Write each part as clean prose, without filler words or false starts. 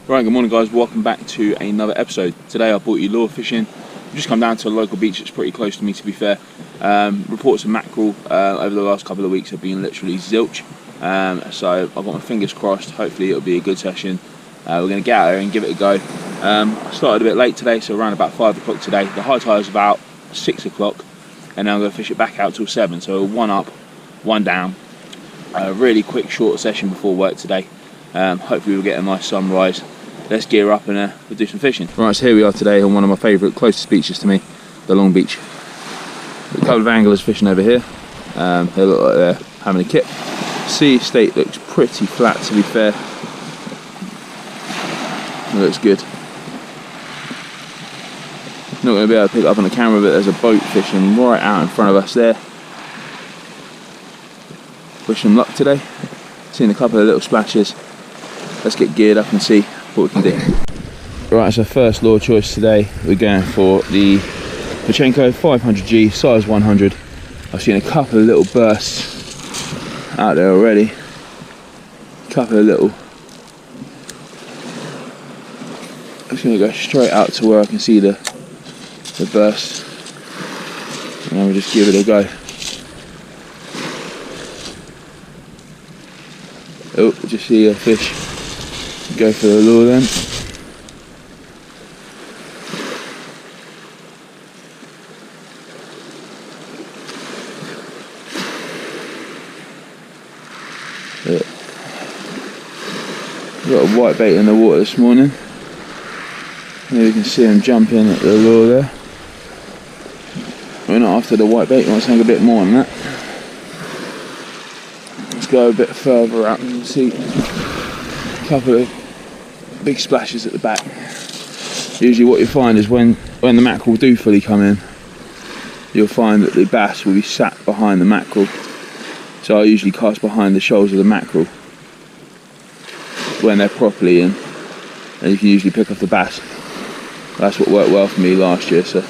Right, good morning guys, welcome back to another episode. Today I brought you lure fishing. I've just come down to a local beach that's pretty close to me, to be fair. Reports of mackerel over the last couple of weeks have been literally zilch. So I've got my fingers crossed, hopefully it'll be a good session. We're going to get out there and give it a go. I started a bit late today, so around about 5 o'clock today. The high tide is about 6 o'clock and then I'm going to fish it back out till 7. So one up, one down. A really quick short session before work today. Hopefully we'll get a nice sunrise. Let's gear up and we'll do some fishing. Right, so here we are today on one of my favourite closest beaches to me, the Long Beach. A couple of anglers fishing over here. They look like they're having a kip. Sea state looks pretty flat, to be fair. It looks good. Not going to be able to pick it up on the camera, but there's a boat fishing right out in front of us there. Wish them luck today. Seen a couple of little splashes. Let's get geared up and see what we can do. Right, so first lure choice today, we're going for the Mackerel 500G, size 100. I've seen a couple of little bursts out there already. A couple of little. I'm just going to go straight out to where I can see the burst. And then we'll just give it a go. Oh, just see a fish. Go for the lure then. Got a white bait in the water this morning. There you can see him jumping at the lure there. We're not after the white bait, we want something a bit more than that. Let's go a bit further out and see a couple of big splashes at the back. Usually what you find is when the mackerel do fully come in, you'll find that the bass will be sat behind the mackerel. So I usually cast behind the shoals of the mackerel when they're properly in, and you can usually pick off the bass. That's what worked well for me last year. So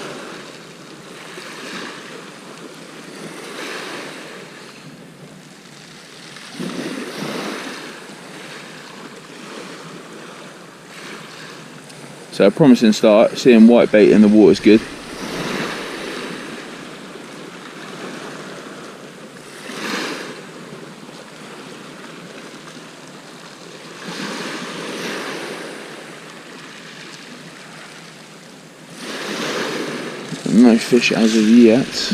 a promising start. Seeing white bait in the water is good. No fish as of yet.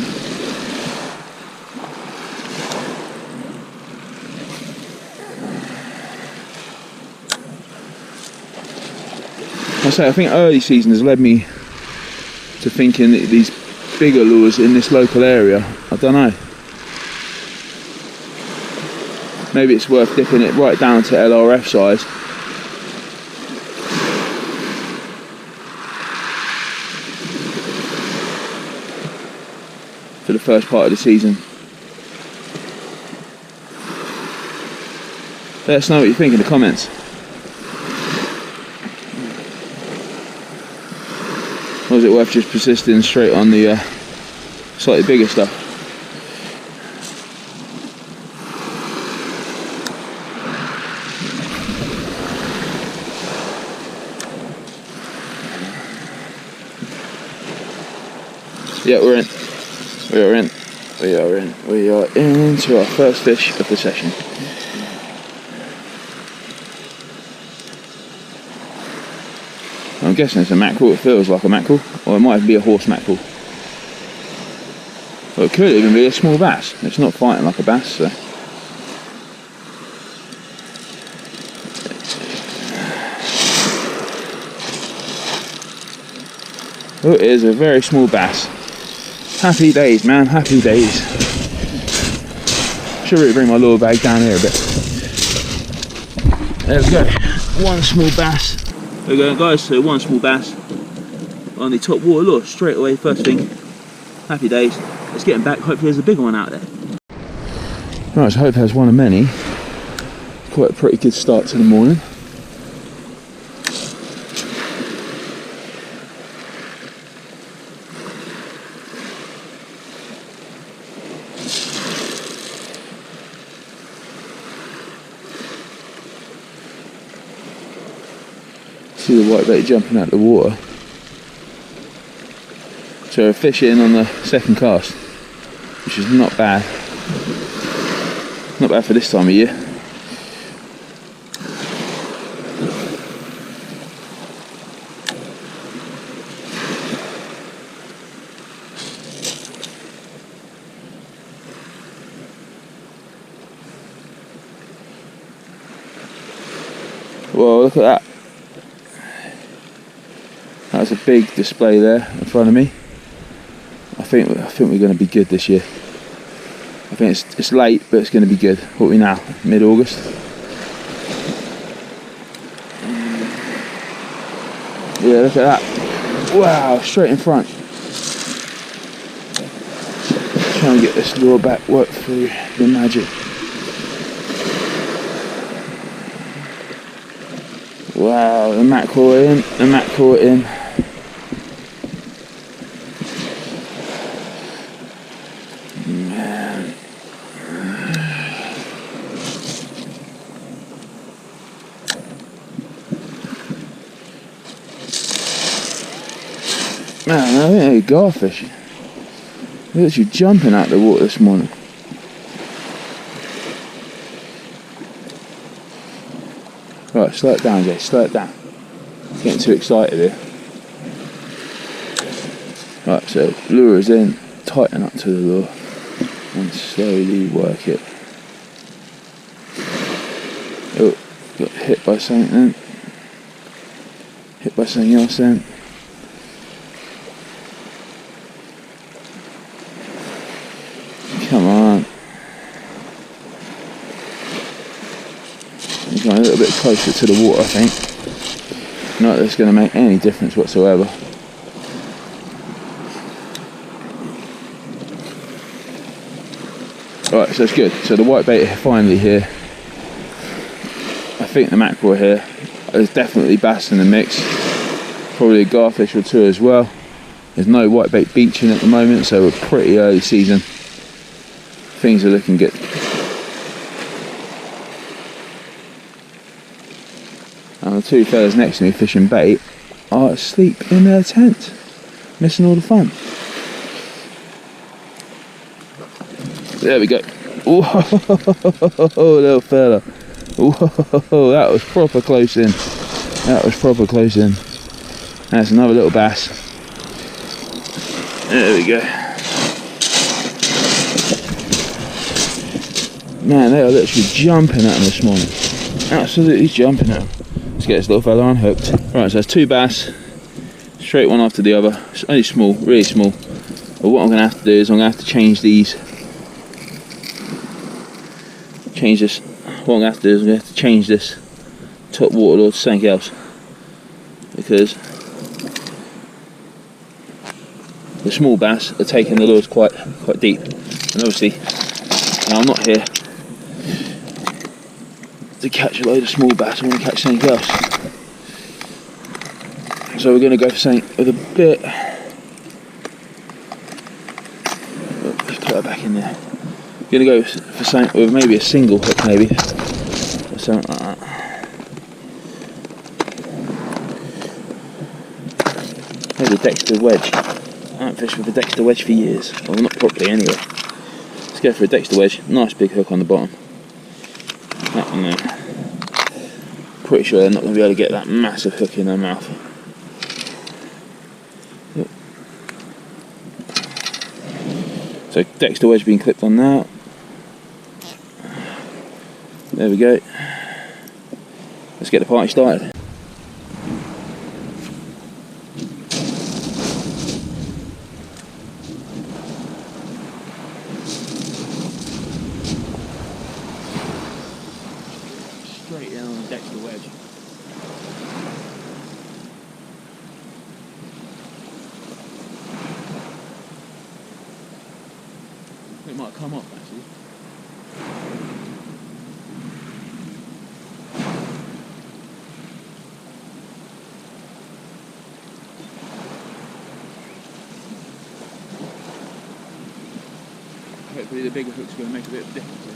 I think early season has led me to thinking that these bigger lures in this local area, I don't know. Maybe it's worth dipping it right down to LRF size. For the first part of the season. Let us know what you think in the comments. Or is it worth just persisting straight on the slightly bigger stuff? Yeah, we're in. We are into our first fish of the session. I'm guessing it's a mackerel. It feels like a mackerel, or it might be a horse mackerel. Or it could even be a small bass. It's not fighting like a bass, so. Oh, it is a very small bass. Happy days, man, happy days. Should really bring my lure bag down here a bit. There we go. One small bass. There we go, guys, so one small bass on the top water lure, straight away, first thing. Happy days. Let's get him back, hopefully there's a bigger one out there. Right, so I hope there's one of many. Quite a pretty good start to the morning. see the whitebait jumping out the water. So we're fishing on the second cast, which is not bad. Not bad for this time of year. Well, look at that. That's a big display there in front of me. I think we're going to be good this year. I think it's late, but it's going to be good. What are we now? Mid-August. Yeah, look at that. Wow, straight in front. Try and get this lure back, work through the magic. Wow, the mackerel in, the mackerel in. Man. Man, I think they're garfish. They're literally jumping out the water this morning. Right, slow it down, Jay, slow it down. Getting too excited here. Right, so lure is in, tighten up to the lure, and slowly work it. Oh, got hit by something then. Hit by something else then. Come on. Going a little bit closer to the water, I think. Not that it's going to make any difference whatsoever. Alright, so it's good. So the whitebait are finally here. I think the mackerel are here. There's definitely bass in the mix. Probably a garfish or two as well. There's no whitebait beaching at the moment, so we're pretty early season. Things are looking good. And the two fellas next to me fishing bait are asleep in their tent, missing all the fun. There we go. Whoa, little fella. Whoa, that was proper close in. That was proper close in. That's another little bass. There we go. Man, they are literally jumping at them this morning. Absolutely jumping at them. Let's get this little fella unhooked. Right, so there's two bass, straight one after the other. It's only small, really small. But what I'm going to have to do is I'm going to have to change these. Change this. What I'm going to have to do is I'm going to have to change this top water lure to something else, because the small bass are taking the lures quite deep, and obviously now I'm not here to catch a load of small bass. I want to catch something else, so we're going to go for something with a bit. Let's put her back in there. We're going to go for something with maybe a single hook, maybe, or something like that. Maybe a Dexter wedge. I haven't fished with a Dexter wedge for years. Well, not properly anyway. Let's go for a Dexter wedge. Nice big hook on the bottom. That one there. Pretty sure they're not going to be able to get that massive hook in their mouth. So Dexter wedge being clipped on now. There we go. Let's get the party started. Straight in on the Dexter wedge. It might come up actually. Hopefully the bigger hook's going to make a bit of a difference here.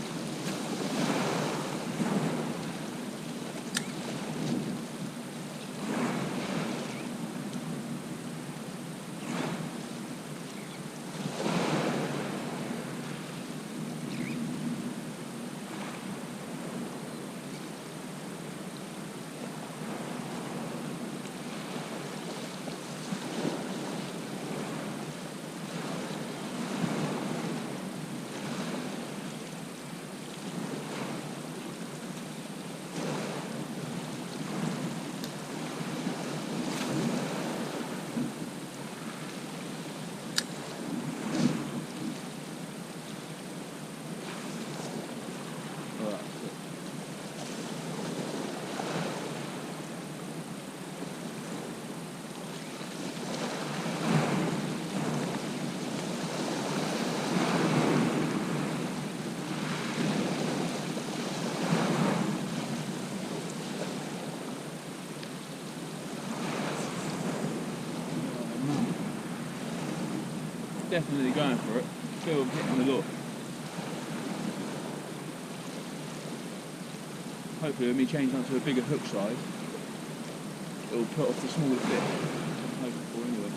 Definitely going for it. Feel I'm hitting the lure. Hopefully when we change onto a bigger hook size, it'll put off the smaller fish. I'm hoping for anyway.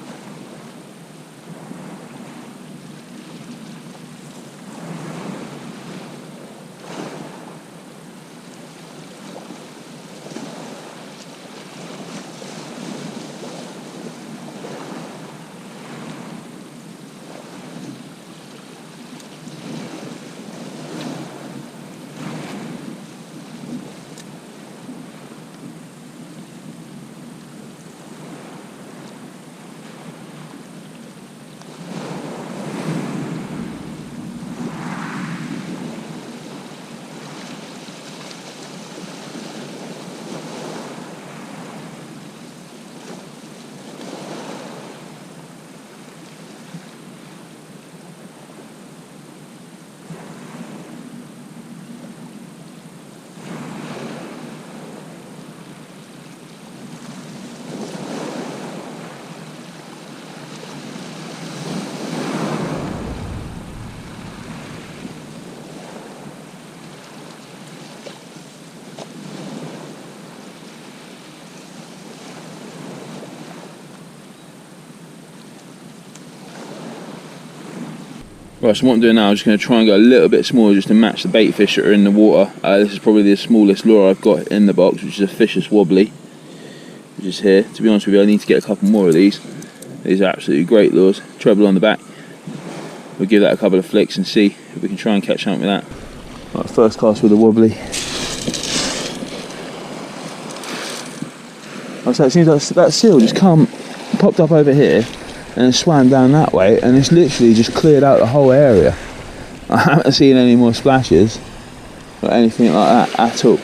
Right, so what I'm doing now, I'm just going to try and go a little bit smaller just to match the bait fish that are in the water. This is probably the smallest lure I've got in the box, which is a Fisher's Wobbly, which is here. To be honest with you, I need to get a couple more of these. These are absolutely great lures. Treble on the back. We'll give that a couple of flicks and see if we can try and catch something with that. Right, first cast with a Wobbly. So it seems like that seal just popped up over here and swam down that way, and it's literally just cleared out the whole area. I haven't seen any more splashes or anything like that at all.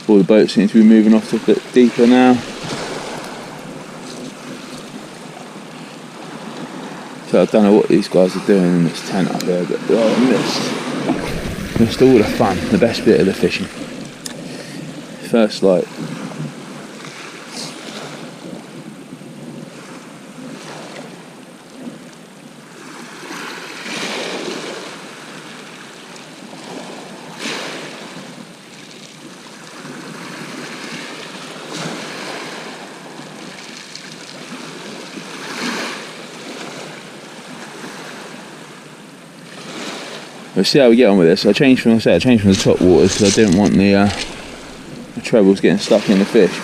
All the boats seem to be moving off a bit deeper now. So I don't know what these guys are doing in this tent up there, but I missed all the fun, the best bit of the fishing. First light. We'll see how we get on with this. I changed from the top waters because I didn't want the trebles getting stuck in the fish.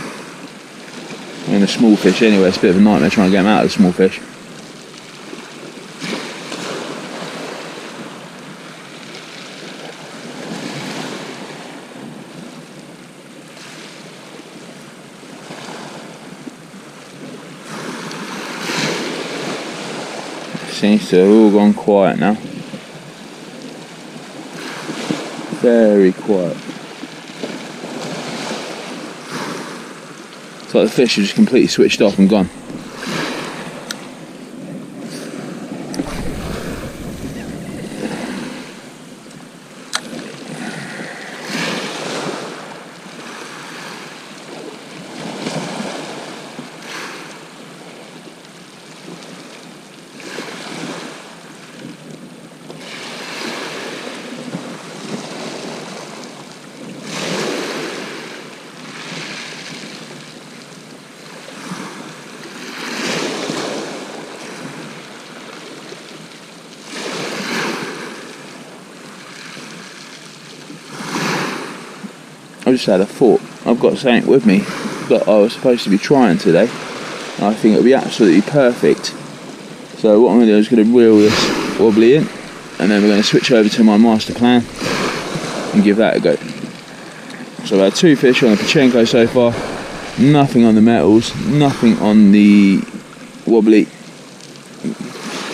And the small fish anyway, it's a bit of a nightmare trying to get them out of the small fish. Seems to have all gone quiet now. Very quiet. It's like the fish are just completely switched off and gone. I just had a thought. I've got something with me that I was supposed to be trying today. I think it'll be absolutely perfect. So what I'm going to do is going to reel this wobbly in, and then we're going to switch over to my master plan and give that a go. So I've had 2 fish on the Pachenko so far, nothing on the metals, nothing on the wobbly.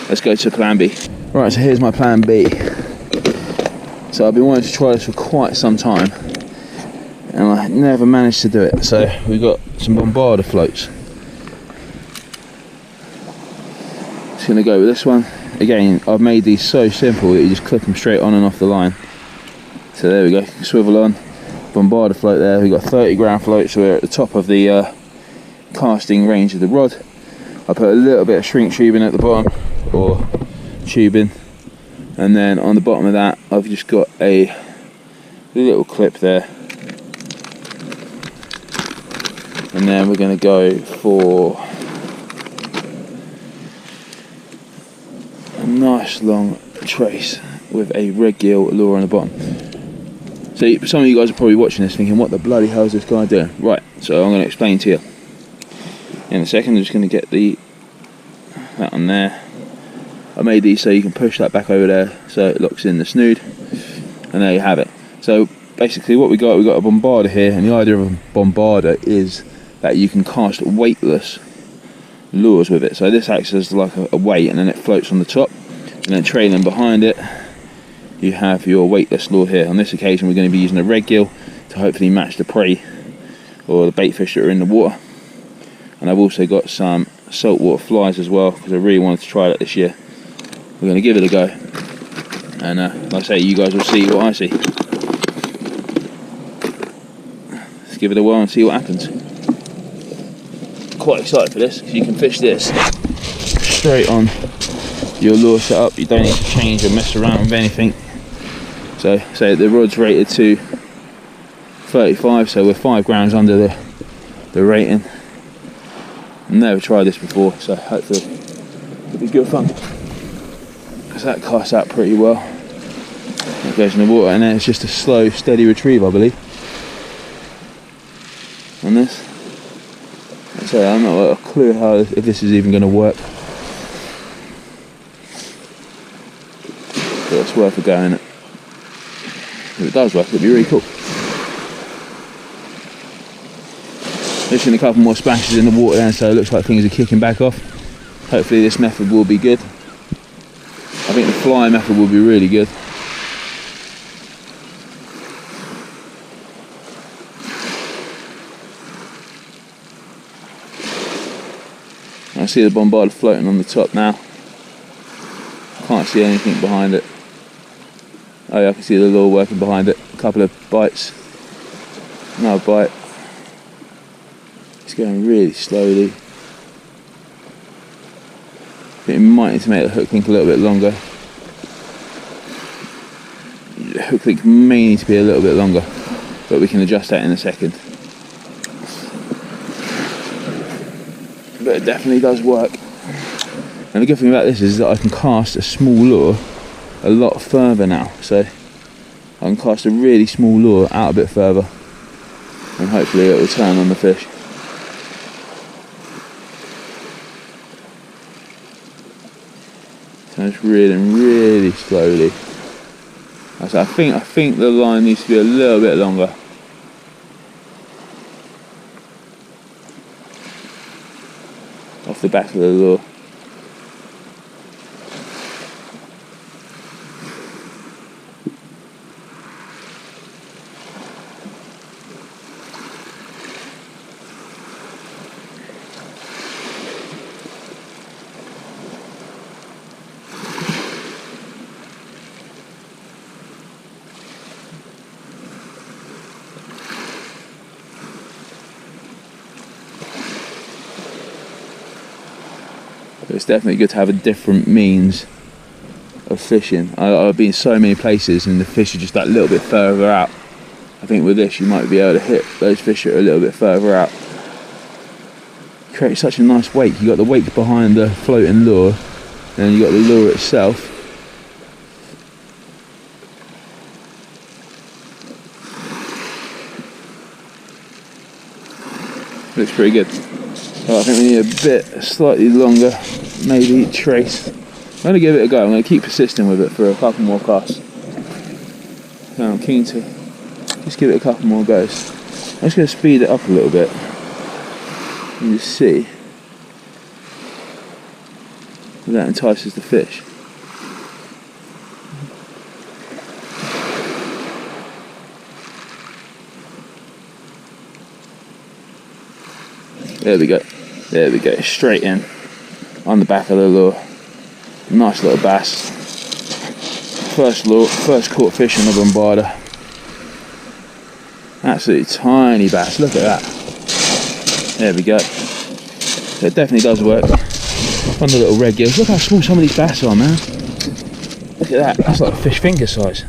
Let's go to plan B. Right, so here's my plan B. So I've been wanting to try this for quite some time. and I never managed to do it. So we got some Bombarda floats. Just gonna go with this one. Again, I've made these so simple that you just clip them straight on and off the line. So there we go, swivel on, Bombarda float there. We've got 30 gram floats, so we're at the top of the casting range of the rod. I put a little bit of shrink tubing at the bottom, or tubing, and then on the bottom of that I've just got a little clip there, and then we're going to go for a nice long trace with a red gill lure on the bottom. So some of you guys are probably watching this thinking, what the bloody hell is this guy doing? Right, so I'm going to explain to you in a second. I'm just going to get that on there. I made these so you can push that back over there so it locks in the snood, and there you have it. So basically what we got a Bombarda here, and the idea of a Bombarda is that you can cast weightless lures with it. So this acts as like a weight, and then it floats on the top, and then trailing behind it you have your weightless lure here. On this occasion we're going to be using a red gill to hopefully match the prey or the bait fish that are in the water. And I've also got some saltwater flies as well, because I really wanted to try that this year. We're going to give it a go, and like I say, you guys will see what I see. Let's give it a whirl and see what happens. Quite excited for this, because you can fish this straight on your lure setup. You don't need to change or mess around with anything. So the rod's rated to 35, so we're 5 grams under the rating. I've never tried this before, so hopefully it'll be good fun. Because that casts out pretty well. It goes in the water, and then it's just a slow, steady retrieve, I believe. On this. So I'm not got a clue if this is even going to work. But it's worth a go, isn't it? If it does work, it'd be really cool. Literally a couple more splashes in the water then, so it looks like things are kicking back off. Hopefully this method will be good. I think the fly method will be really good. I see the Bombarda floating on the top now. Can't see anything behind it. Oh yeah, I can see the lure working behind it. A couple of bites. Another bite. It's going really slowly. I think we might need to make the hook link a little bit longer. The hook link may need to be a little bit longer, but we can adjust that in a second. But it definitely does work. And the good thing about this is that I can cast a small lure a lot further now. So I can cast a really small lure out a bit further, and hopefully it will turn on the fish. So it's reeling really slowly. So I think the line needs to be a little bit longer. Off the back of the lure. But it's definitely good to have a different means of fishing. I've been so many places and the fish are just that little bit further out. I think with this you might be able to hit those fish that are a little bit further out. Create such a nice wake. You got the wake behind the floating lure, and then you got the lure itself. Looks pretty good. So I think we need a bit slightly longer, maybe trace. I'm going to give it a go. I'm going to keep persisting with it for a couple more casts. So I'm keen to just give it a couple more goes. I'm just going to speed it up a little bit and just see if that entices the fish. There we go. There we go. Straight in on the back of the lure. Nice little bass. First caught fish on the Bombarda. Absolutely tiny bass. Look at that. There we go. So it definitely does work. On the little red gills. Look how small some of these bass are, man. Look at that. That's like a fish finger size.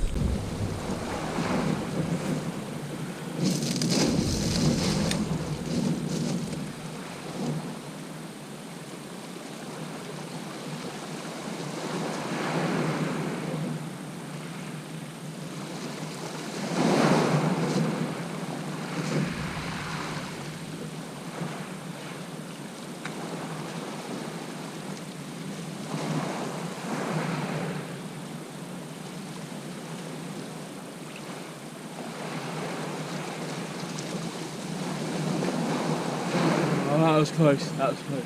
That was close, that was close.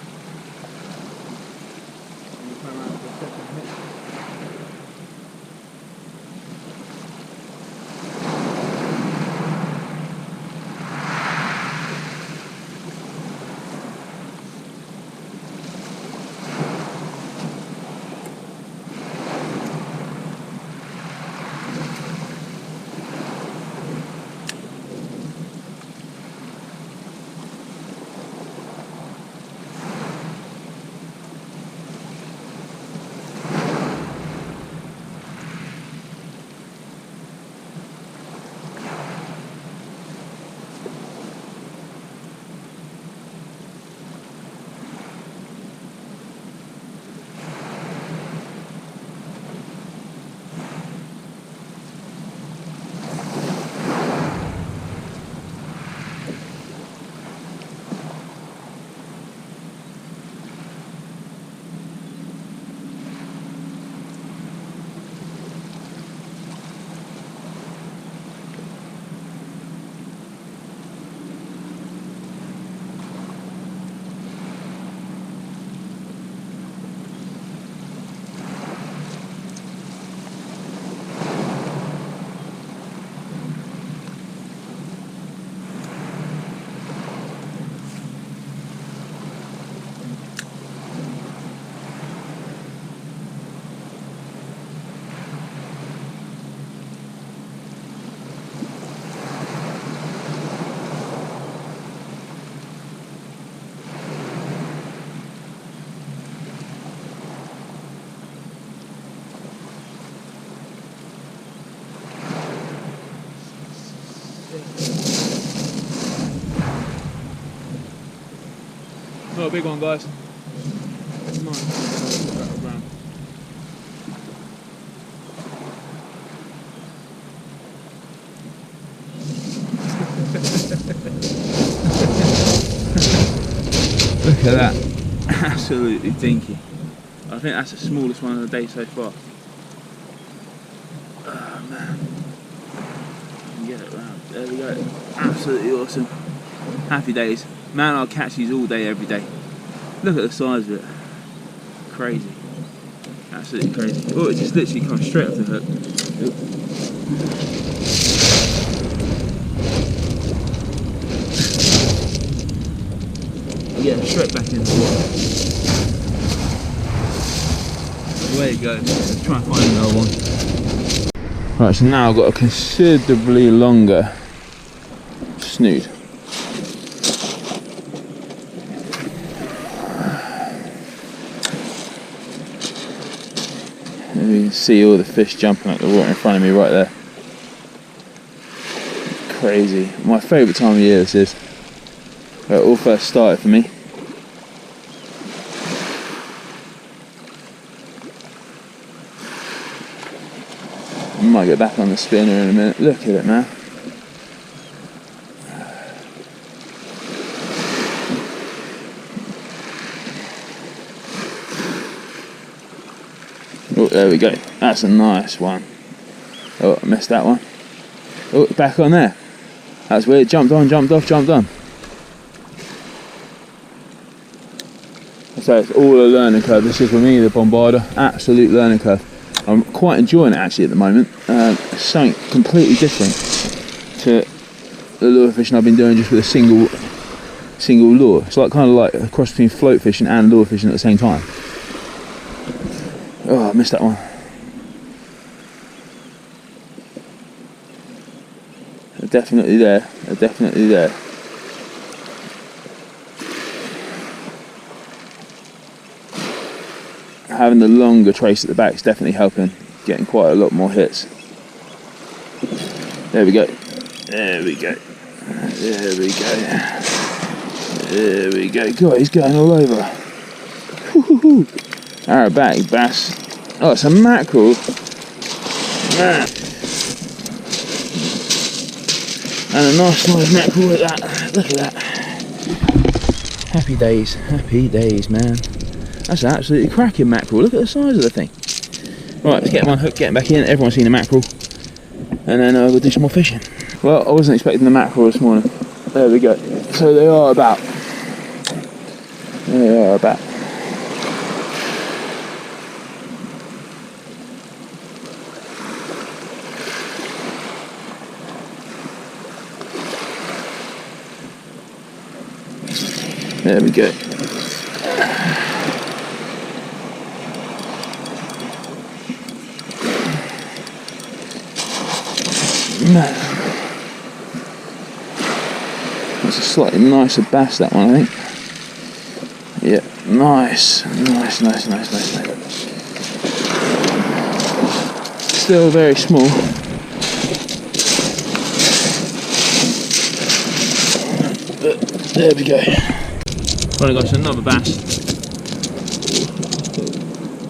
Not a big one, guys. Look at that. Absolutely dinky. I think that's the smallest one of the day so far. Oh man. Get it round. There we go. Absolutely awesome. Happy days. Man, I'll catch these all day, every day. Look at the size of it. Crazy. Absolutely crazy. Oh, it just literally comes straight off the hook. Yeah, straight back into the water. Away it goes. Let's try and find another one. Right, so now I've got a considerably longer snood. You can see all the fish jumping out the water in front of me right there. Crazy. My favourite time of year this is. Where it all first started for me. I might get back on the spinner in a minute. Look at it, man. Oh, there we go. That's a nice one. Oh, I missed that one. Oh, back on there. That's weird. Jumped on, jumped off, jumped on. So it's all a learning curve. This is for me, the Bombarda. Absolute learning curve. I'm quite enjoying it actually at the moment. It's something completely different to the lure fishing I've been doing just with a single single lure. It's like kind of like a cross between float fishing and lure fishing at the same time. Oh, I missed that one. They're definitely there. They're definitely there. Having the longer trace at the back is definitely helping, getting quite a lot more hits. There we go. There we go. There we go. There we go. God, he's going all over. Aerobatic bass. Oh, it's a mackerel. Man. And a nice size mackerel at that. Look at that. Happy days, man. That's an absolutely cracking mackerel. Look at the size of the thing. Right, let's get my hook, getting back in. Everyone's seen a mackerel. And then we'll do some more fishing. Well, I wasn't expecting the mackerel this morning. There we go. So they are about. They are about. There we go. That's a slightly nicer bass, that one, I think. Yeah, nice. Still very small. But there we go. Right guys, another bass.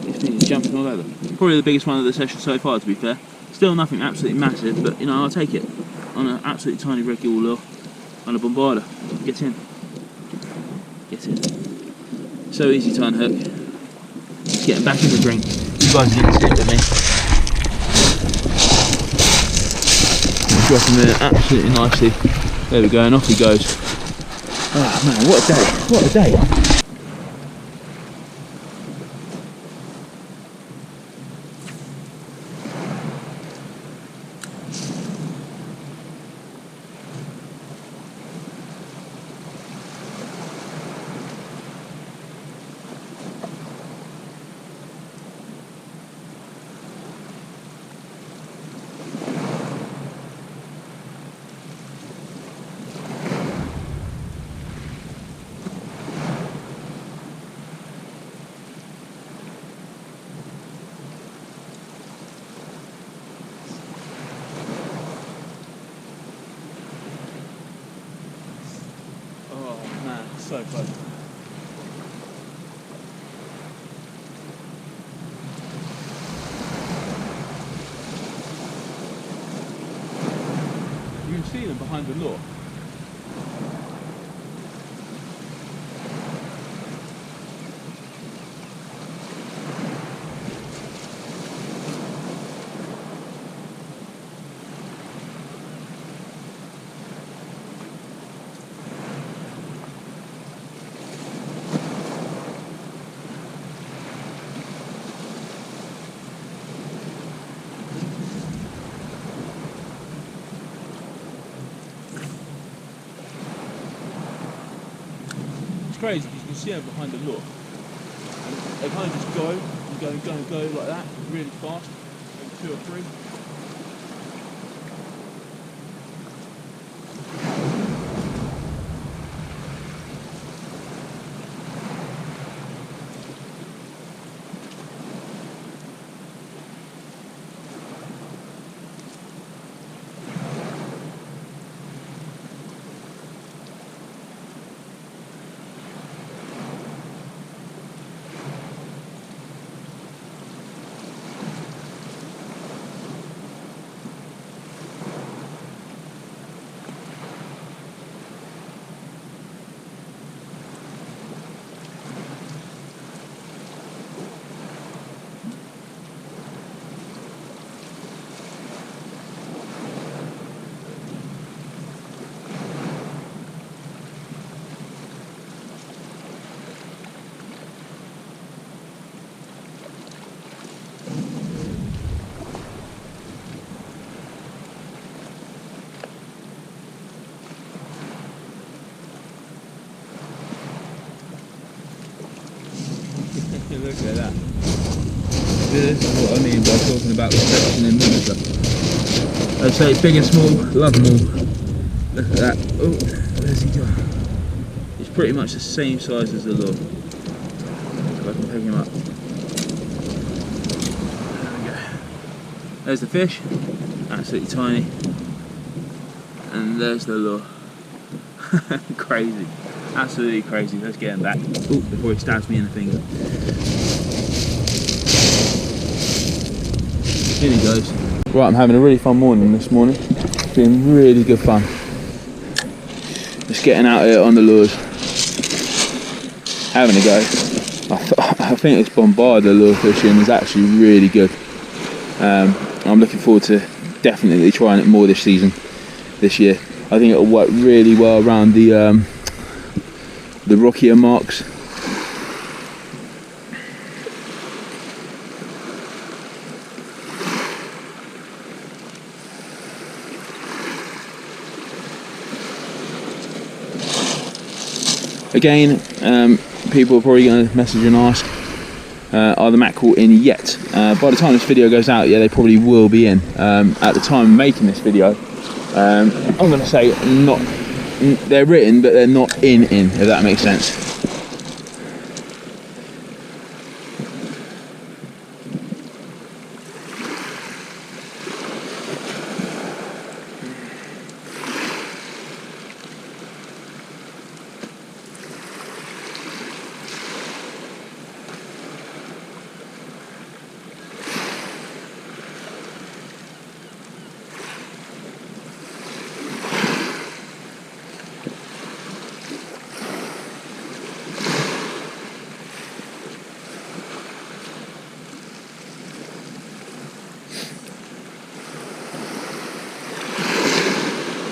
This thing is jumping all over. Probably the biggest one of the session so far, to be fair. Still nothing absolutely massive, but you know, I'll take it on an absolutely tiny red gill lure on a Bombarda. Get in. Get in. So easy to unhook. Just getting back in the drink. You guys are going to stick with me. Drop him in absolutely nicely. There we go, and off he goes. Oh man, what a day. What a day. So close. You can see them behind the lure. It's crazy because you can see them behind the lure. And they kind of just go and go and go and go like that, really fast, maybe 2 or 3. this is what I mean by talking about reception in monster. I'd say it's big and small, love them all. Look at that. Oh, where's he gone? It's pretty much the same size as the lure. If I can pick him up. There we go. There's the fish, absolutely tiny. And there's the lure. Crazy, absolutely crazy. Let's get him back. Ooh, before he stabs me in the finger. Here he goes. Right, I'm having a really fun morning this morning. It's been really good fun. Just getting out here on the lures. Having a go. I think this Bombarda lure fishing is actually really good. I'm looking forward to definitely trying it more this season, this year. I think it'll work really well around the rockier marks. Again, people are probably going to message and ask, are the mackerel in yet? By the time this video goes out, yeah, they probably will be in. At the time of making this video, I'm going to say not. They're written, but they're not in, if that makes sense.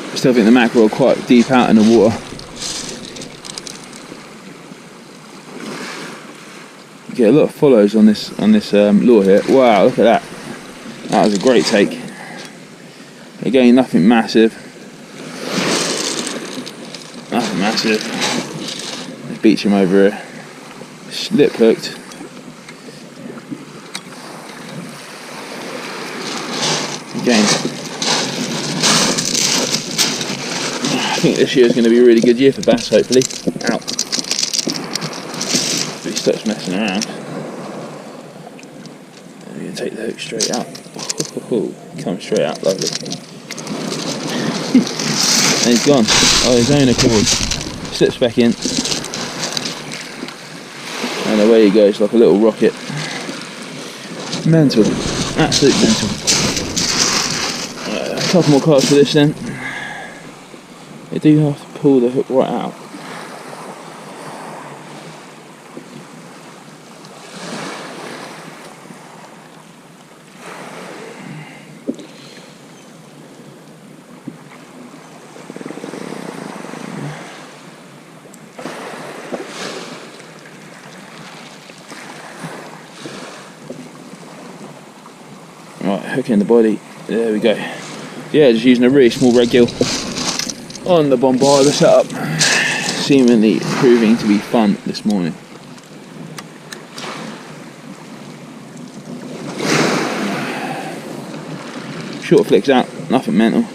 I still think the mackerel are quite deep out in the water. You get a lot of follows on this lure here. Wow, look at that. That was a great take. Again, nothing massive. Nothing massive. Let's beach him over here. Lip hooked. Again. I think this year is going to be a really good year for bass, hopefully. Ow. If he stops messing around. We're going to take the hook straight out. Come straight out, lovely. And he's gone. Oh, his own accord. Slips back in. And away he goes like a little rocket. Mental. Absolute mental. A couple more cards for this then. I do have to pull the hook right out. Right, hook in the body. There we go. Yeah, just using a really small red gill on the Bombarda setup, seemingly proving to be fun this morning. Short flicks out, nothing mental.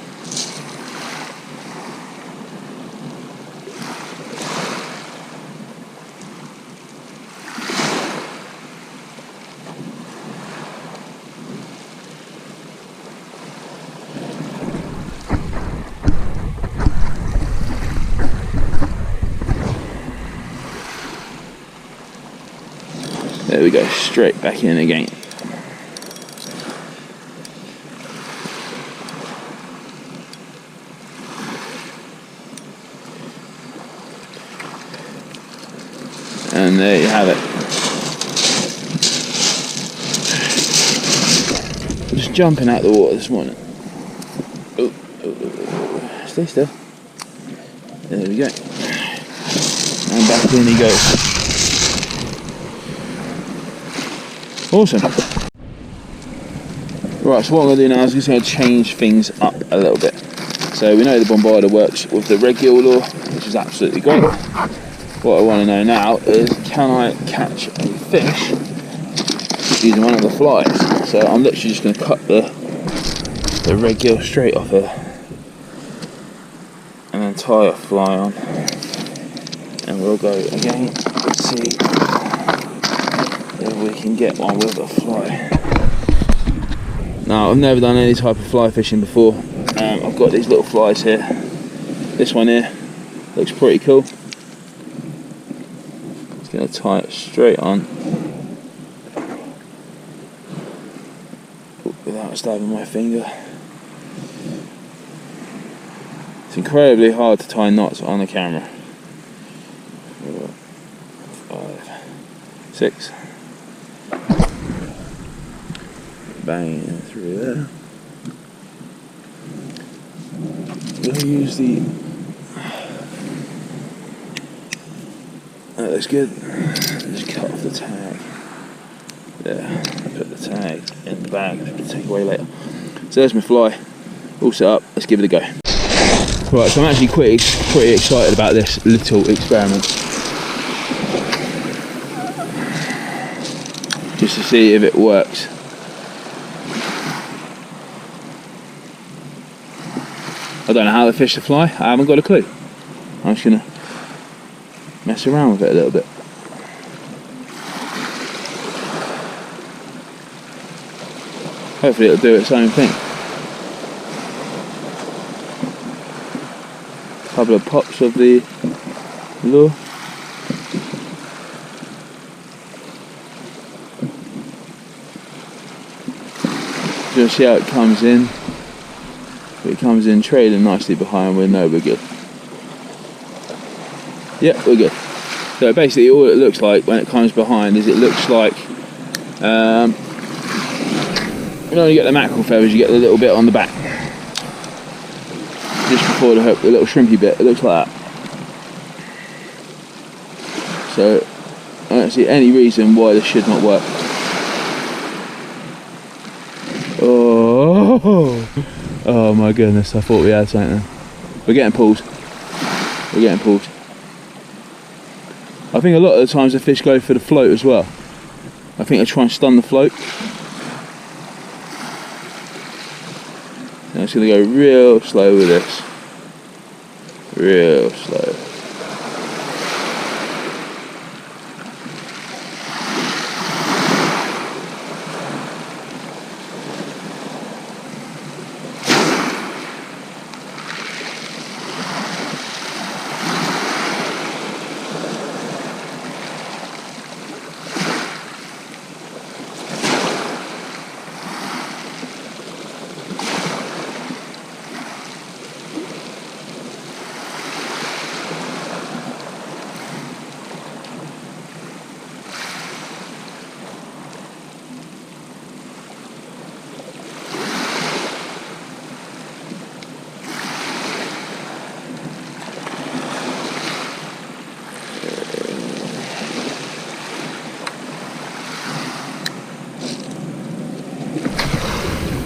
There we go, straight back in again. And there you have it. Just jumping out the water this morning. Oh, stay still. There we go. And back in he goes. Awesome. Right, so what I'm going to do now is just going to change things up a little bit. So we know the Bombarda works with the red gill lure, which is absolutely great. What I want to know now is, can I catch a fish using one of the flies. So I'm literally just going to cut the red gill straight off here and then tie a fly on, and we'll go again. Let's see if we can get one with a fly. Now, I've never done any type of fly fishing before. I've got these little flies here. This one here looks pretty cool. Just going to tie it straight on without stabbing my finger. It's incredibly hard to tie knots on the camera. 4, 5, 6. Bang through there. We'll use the. That looks good. Just cut off the tag. There. Put the tag in the bag. Take it away later. So there's my fly. All set up. Let's give it a go. Right. So I'm actually pretty excited about this little experiment. Just to see if it works. I don't know how to fish the fly, I haven't got a clue. I'm just going to mess around with it a little bit. Hopefully it'll do its own thing. Couple of pops of the lure. Just see how it comes in. It comes in trailing nicely behind, we know we're good. Yeah, we're good. So basically all it looks like when it comes behind is it looks like, you know, you get the mackerel feathers, you get the little bit on the back. Just before the hook, the little shrimpy bit, it looks like that. So I don't see any reason why this should not work. Oh my goodness, I thought we had something. We're getting pulled. We're getting pulled. I think a lot of the times the fish go for the float as well. I think they try and stun the float. I'm just going to go real slow with this. Real slow.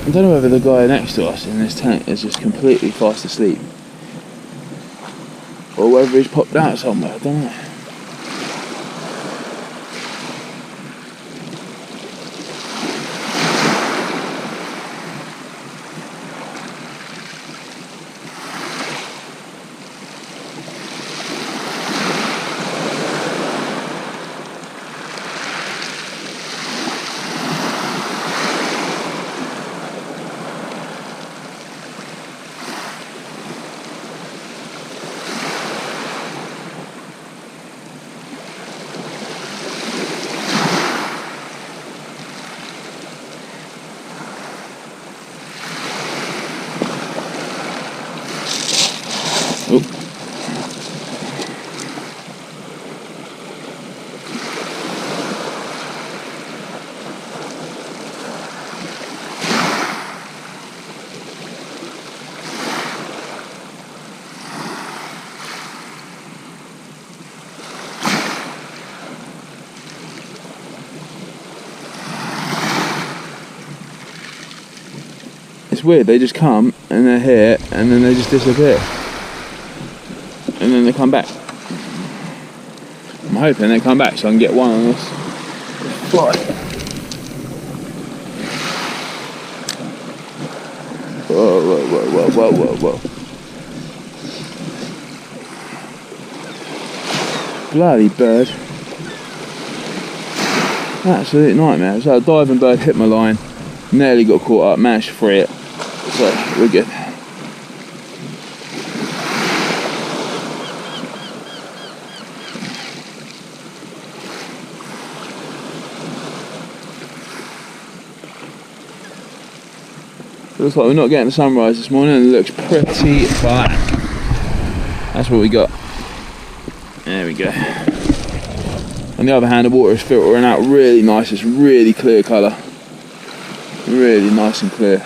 I don't know whether the guy next to us in this tank is just completely fast asleep or whether he's popped out somewhere, I don't know. It's weird, they just come and they're here and then they just disappear and then they come back. I'm hoping they come back so I can get one on this fly. Whoa, whoa, whoa, whoa, whoa, whoa, whoa. Bloody bird. Absolute nightmare. So a diving bird hit my line, nearly got caught up, managed to free it. So we're good. Looks like we're not getting the sunrise this morning and it looks pretty black. That's what we got. There we go. On the other hand, the water is filtering out really nice. It's really clear colour. Really nice and clear.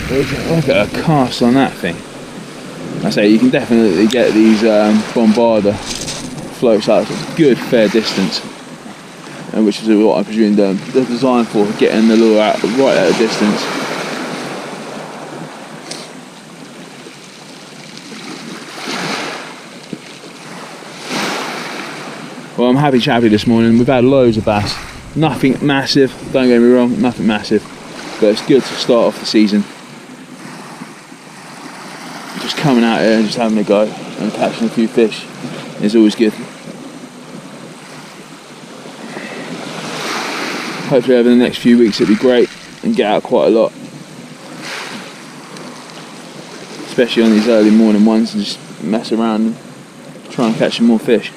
Look at a cast on that thing. I say you can definitely get these Bombarda floats out to a good fair distance. And which is what I presume they're designed for, getting the lure out right at a distance. Well, I'm happy chappy this morning. We've had loads of bass. Nothing massive, don't get me wrong, nothing massive. But it's good to start off the season. Just coming out here and just having a go and catching a few fish is always good. Hopefully over the next few weeks it'll be great and get out quite a lot. Especially on these early morning ones and just mess around and try and catch some more fish.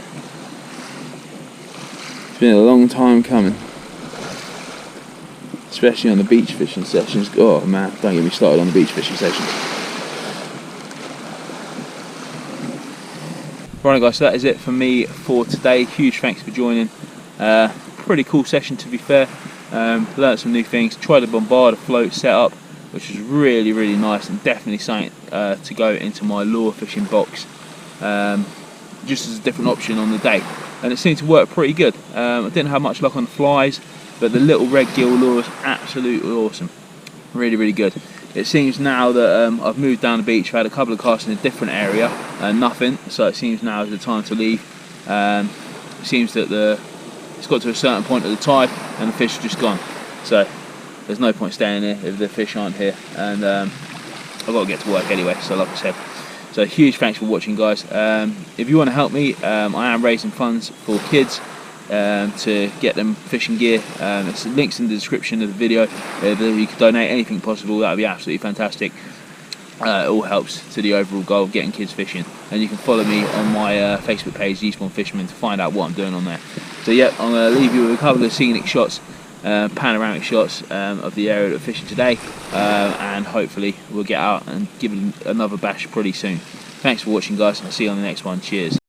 It's been a long time coming. Especially on the beach fishing sessions. Oh man, don't get me started on the beach fishing sessions. Right guys, so that is it for me for today. Huge thanks for joining. Pretty cool session to be fair. Learned some new things, tried the Bombarda float setup, which was really nice and definitely something to go into my lure fishing box just as a different option on the day, and it seemed to work pretty good. I didn't have much luck on the flies, but the little red gill lure was absolutely awesome, really good. It seems now that I've moved down the beach, I've had a couple of casts in a different area and nothing, so it seems now is the time to leave. It seems that it's got to a certain point of the tide and the fish are just gone, so there's no point staying here if the fish aren't here, and I've got to get to work anyway, so like I said. So huge thanks for watching guys. If you want to help me, I am raising funds for kids to get them fishing gear. There's links in the description of the video. If you could donate anything possible, that would be absolutely fantastic. It all helps to the overall goal of getting kids fishing, and you can follow me on my Facebook page, Eastbourne Fisherman, to find out what I'm doing on there. So yeah, I'm going to leave you with a couple of scenic shots, panoramic shots of the area that we're fishing today, and hopefully we'll get out and give it another bash pretty soon. Thanks for watching guys, and I'll see you on the next one. Cheers.